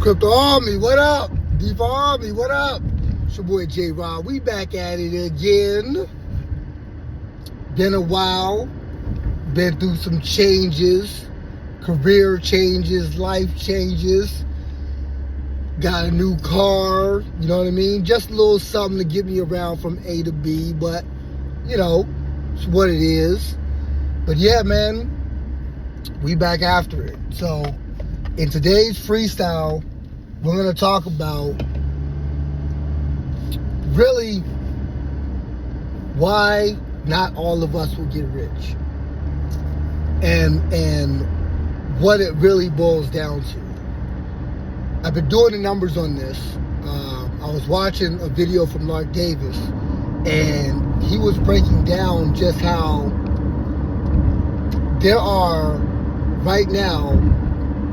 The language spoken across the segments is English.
Crypto Army, what up? Deep Army, what up? It's your boy J Rod. We back at it again. Been a while. Been through some changes, career changes, life changes. Got a new car, you know what I mean? Just a little something to get me around from A to B, but you know, it's what it is. But yeah, man, we back after it. So in today's freestyle, we're going to talk about really why not all of us will get rich and what it really boils down to. I've been doing the numbers on this. I was watching a video from Lark Davis, and he was breaking down just how there are right now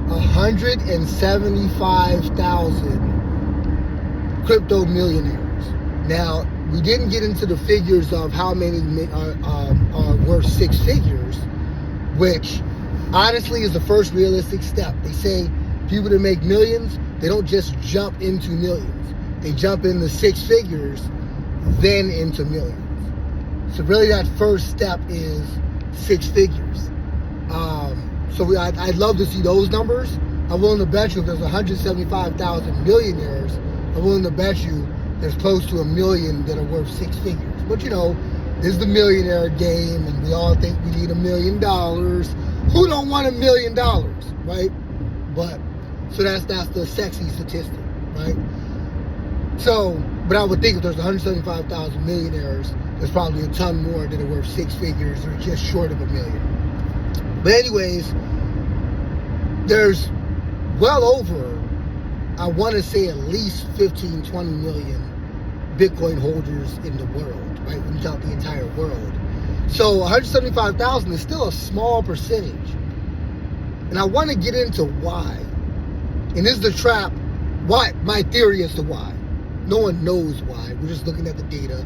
175,000 crypto millionaires. Now, we didn't get into the figures of how many are worth six figures, which honestly is the first realistic step. They say people that make millions, they don't just jump into millions. They jump into six figures, then into millions. So really that first step is six figures. So I'd love to see those numbers. I'm willing to bet you if there's 175,000 millionaires, I'm willing to bet you there's close to 1 million that are worth six figures. But you know, this is the millionaire game, and we all think we need $1 million. Who don't want $1 million, right? But so that's the sexy statistic, right? So, but I would think if there's 175,000 millionaires, there's probably a ton more that are worth six figures or just short of $1 million. But anyways, there's well over, I want to say at least 15, 20 million Bitcoin holders in the world, right? When you count the entire world. So 175,000 is still a small percentage. And I want to get into why. And this is the trap. Why? My theory as to why. No one knows why. We're just looking at the data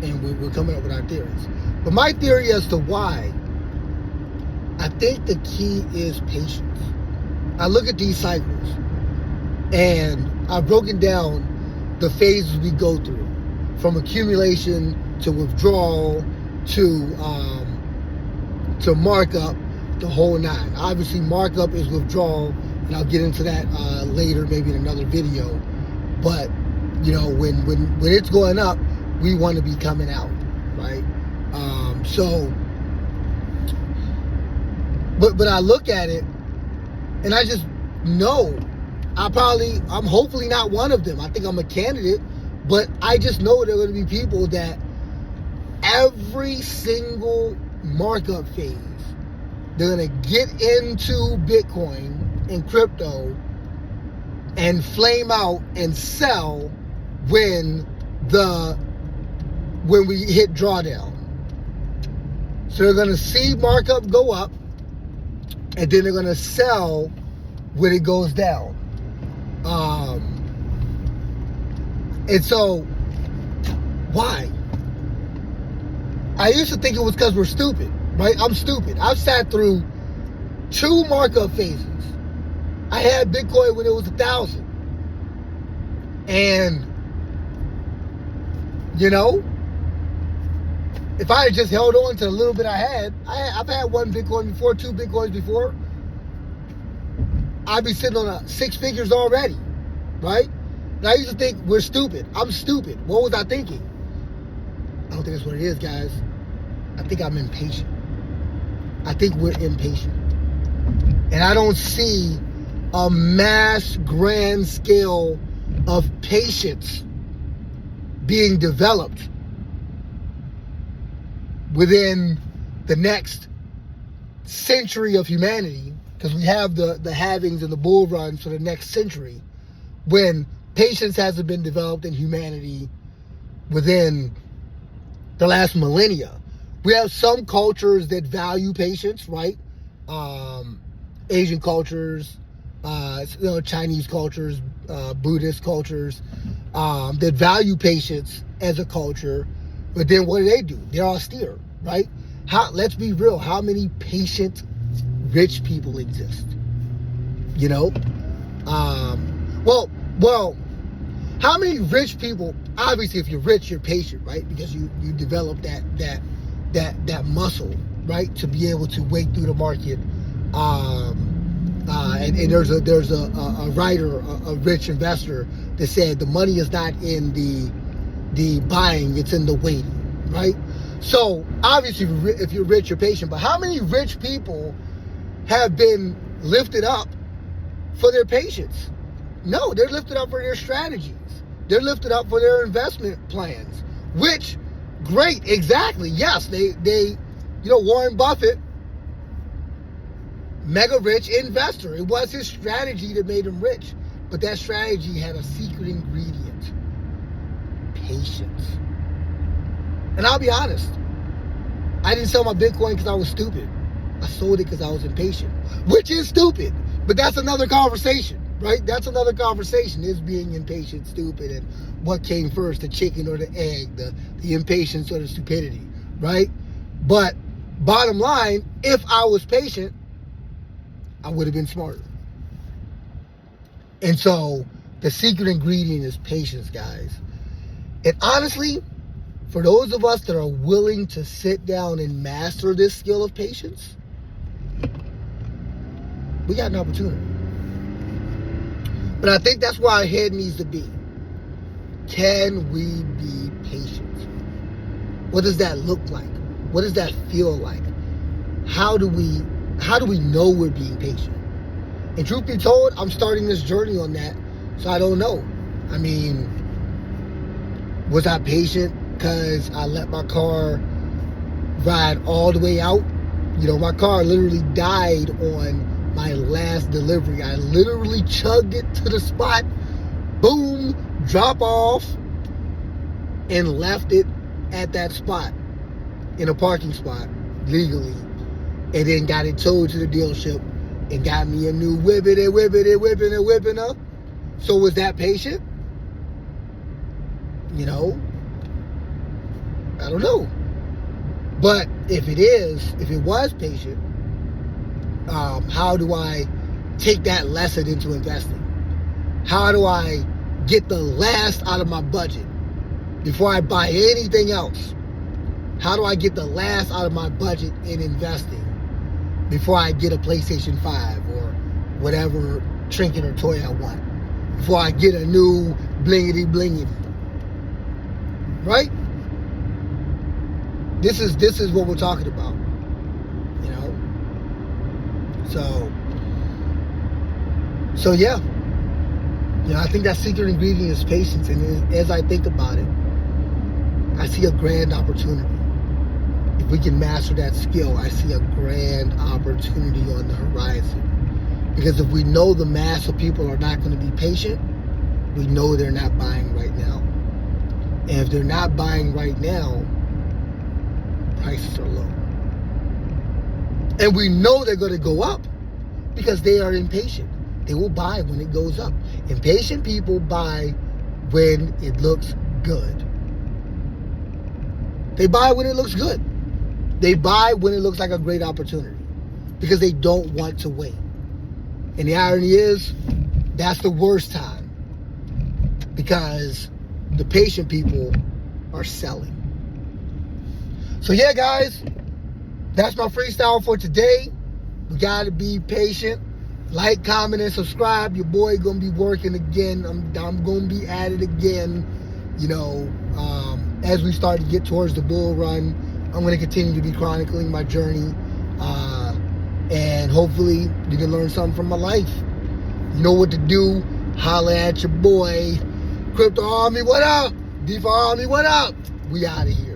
and we're coming up with our theories. But my theory as to why, I think the key is patience. I look at these cycles and I've broken down the phases we go through, from accumulation to withdrawal to markup, the whole nine. Obviously, markup is withdrawal, and I'll get into that later, maybe in another video. But you know, when it's going up, we want to be coming out, right? But I look at it, and I just know I'm hopefully not one of them. I think I'm a candidate, but I just know there are going to be people that every single markup phase, they're going to get into Bitcoin and crypto and flame out and sell when we hit drawdown. So they're going to see markup go up, and then they're going to sell when it goes down. And so, why? I used to think it was because we're stupid, right? I'm stupid. I've sat through 2 markup phases. I had Bitcoin when it was 1,000. And, you know, if I had just held on to the little bit I had, I've had 1 Bitcoin before, 2 Bitcoins before, I'd be sitting on 6 figures already, right? And I used to think we're stupid. I'm stupid. What was I thinking? I don't think that's what it is, guys. I think I'm impatient. I think we're impatient. And I don't see a mass grand scale of patience being developed within the next century of humanity, because we have the halvings and the bull runs for the next century, when patience hasn't been developed in humanity within the last millennia. We have some cultures that value patience, right? Asian cultures, Chinese cultures, Buddhist cultures, that value patience as a culture. But then what do? They're austere, right? Let's be real. How many patient rich people exist? You know? Well, how many rich people? Obviously, if you're rich, you're patient, right? Because you develop that muscle, right, to be able to wade through the market. And there's a writer, a rich investor, that said the money is not in the buying, it's in the waiting, right? So obviously, if you're rich, you're patient. But how many rich people have been lifted up for their patience? No, they're lifted up for their strategies. They're lifted up for their investment plans, which, great, exactly. Yes, they Warren Buffett, mega rich investor. It was his strategy that made him rich. But that strategy had a secret ingredient: patience. And I'll be honest, I didn't sell my Bitcoin because I was stupid. I sold it because I was impatient, which is stupid. But that's another conversation, right? That's another conversation, is being impatient stupid, and what came first, the chicken or the egg, the impatience or the stupidity, right? But bottom line, if I was patient, I would have been smarter. And so the secret ingredient is patience, guys. And honestly, for those of us that are willing to sit down and master this skill of patience, we got an opportunity. But I think that's where our head needs to be. Can we be patient? What does that look like? What does that feel like? How do we know we're being patient? And truth be told, I'm starting this journey on that, so I don't know. I mean, was I patient because I let my car ride all the way out? My car literally died on my last delivery. I literally chugged it to the spot, boom, drop off, and left it at that spot, in a parking spot, legally, and then got it towed to the dealership and got me a new whipping up. So was that patient? I don't know. But if it was patient, how do I take that lesson into investing? How do I get the last out of my budget before I buy anything else? How do I get the last out of my budget in investing before I get a PlayStation 5 or whatever trinket or toy I want? Before I get a new blingity. Right? This is what we're talking about. So yeah. I think that secret ingredient is patience. And as I think about it, I see a grand opportunity. If we can master that skill, I see a grand opportunity on the horizon. Because if we know the mass of people are not going to be patient, we know they're not buying right now. And if they're not buying right now, prices are low. And we know they're going to go up because they are impatient. They will buy when it goes up. Impatient people buy when it looks good. They buy when it looks good. They buy when it looks like a great opportunity because they don't want to wait. And the irony is, that's the worst time because the patient people are selling. So yeah, guys, that's my freestyle for today. We got to be patient. Like, comment, and subscribe. Your boy gonna be working again. I'm gonna be at it again. As we start to get towards the bull run, I'm gonna continue to be chronicling my journey, and hopefully you can learn something from my life. You know what to do. Holla at your boy. Crypto Army, what up? DeFi Army, what up? We out of here.